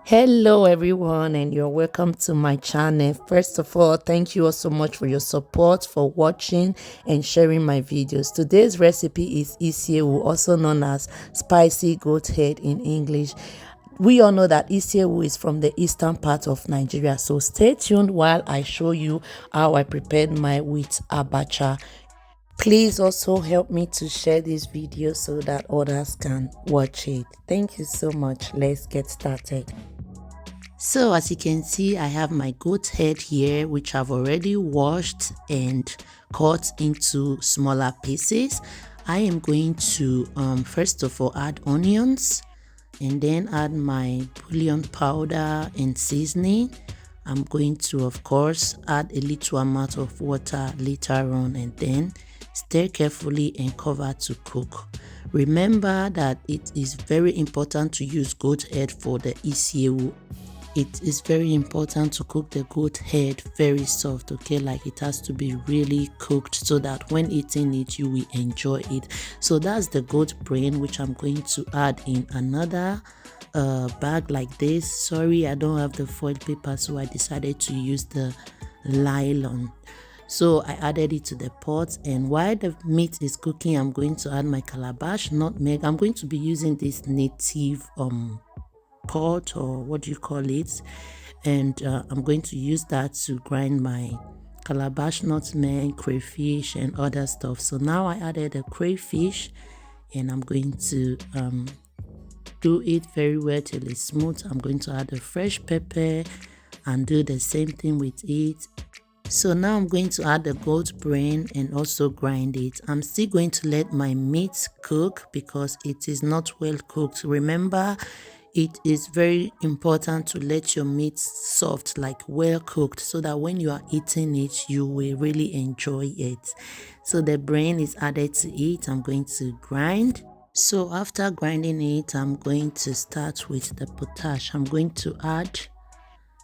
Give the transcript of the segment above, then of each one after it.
Hello everyone, and you're welcome to my channel. First of all, thank you all so much for your support, for watching and sharing my videos. Today's recipe is isiewu, also known as spicy goat head in English. We all know that isiewu is from the eastern part of Nigeria, so stay tuned while I show you how I prepared mine with abacha. Please also help me to share this video so that others can watch it. Thank you so much. Let's get started. So as you can see, I have my goat head here, which I've already washed and cut into smaller pieces. I am going to first of all add onions and then add my bouillon powder and seasoning. I'm going to, of course, add a little amount of water later on and then stir carefully and cover to cook. Remember that it is very important to use goat head for the isiewu. It is very important to cook the goat head very soft, okay? Like it has to be really cooked so that when eating it, you will enjoy it. So that's the goat brain, which I'm going to add in another bag like this. Sorry, I don't have the foil paper, so I decided to use the nylon. So I added it to the pot, and while the meat is cooking, I'm going to add my calabash, nutmeg. I'm going to be using this native pot, or what do you call it, and I'm going to use that to grind my calabash, nutmeg, crayfish and other stuff. So now I added the crayfish and I'm going to do it very well till it's smooth. I'm going to add the fresh pepper and do the same thing with it. So now I'm going to add the goat brain and also grind it. I'm still going to let my meat cook because it is not well cooked. Remember, it is very important to let your meat soft, like well cooked, so that when you are eating it, you will really enjoy it. So the brain is added to it. I'm going to grind. So after grinding it, I'm going to start with the potash. I'm going to add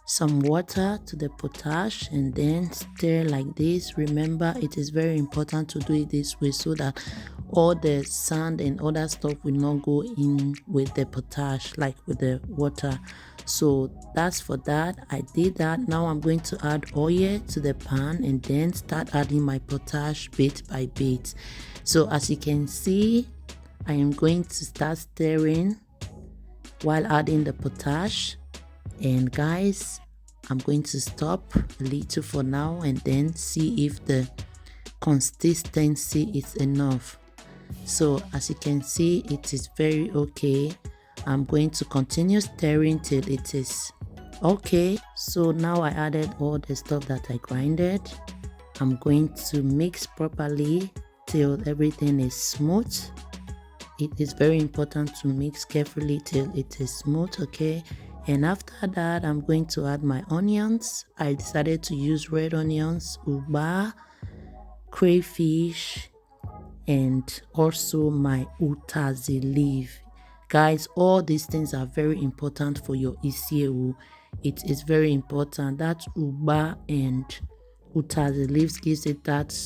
some water to the potash and then stir like this. Remember, it is very important to do it this way so that all the sand and other stuff will not go in with the potash, like with the water. So that's for that. I did that. Now I'm going to add oil to the pan and then start adding my potash bit by bit. So as you can see, I am going to start stirring while adding the potash. And guys, I'm going to stop a little for now and then see if the consistency is enough. So as you can see, it is very okay. I'm going to continue stirring till it is okay. So now I added all the stuff that I grinded. I'm going to mix properly till everything is smooth. It is very important to mix carefully till it is smooth, okay? And after that, I'm going to add my onions. I decided to use red onions, uba, crayfish, and also my utazi leaf. Guys, all these things are very important for your isiewu. It is very important. That uba and utazi leaves gives it that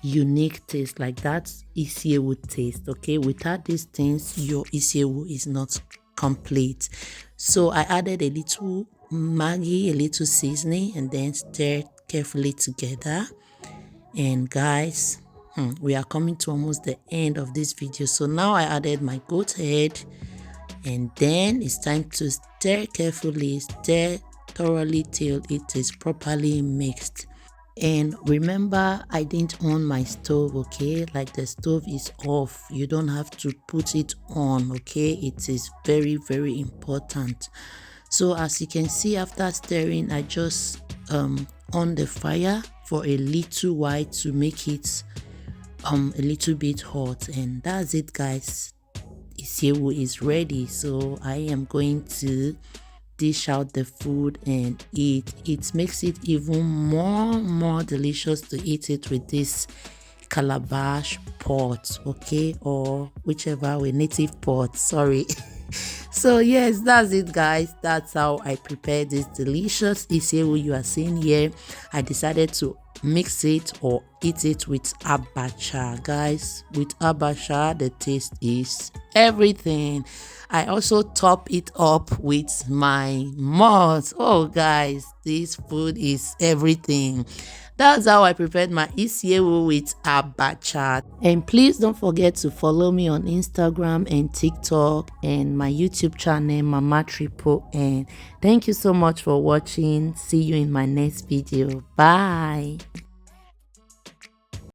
unique taste, like that isiewu taste, okay? Without these things, your isiewu is not complete. So I added a little Maggi, a little seasoning, and then stir carefully together. And guys, we are coming to almost the end of this video. So now I added my goat head, and then it's time to stir carefully, stir thoroughly till it is properly mixed. And remember, I didn't on my stove, okay? Like the stove is off. You don't have to put it on, okay? It is very, very important. So as you can see, after stirring, I just on the fire for a little while to make it a little bit hot. And that's it, guys. Isiewu is ready. So I am going to dish out the food and eat. It makes it even more delicious to eat it with this calabash pot, okay, or whichever way, native pot, sorry. So yes, that's it, guys. That's how I prepare this delicious isiewu you are seeing here. I decided to mix it or eat it with abacha. Guys, with abacha the taste is everything. I also top it up with my malt. Oh guys, this food is everything. That's how I prepared my isiewu with abacha. And please don't forget to follow me on Instagram and TikTok and my YouTube channel Mama Triple N. Thank you so much for watching. See you in my next video. Bye.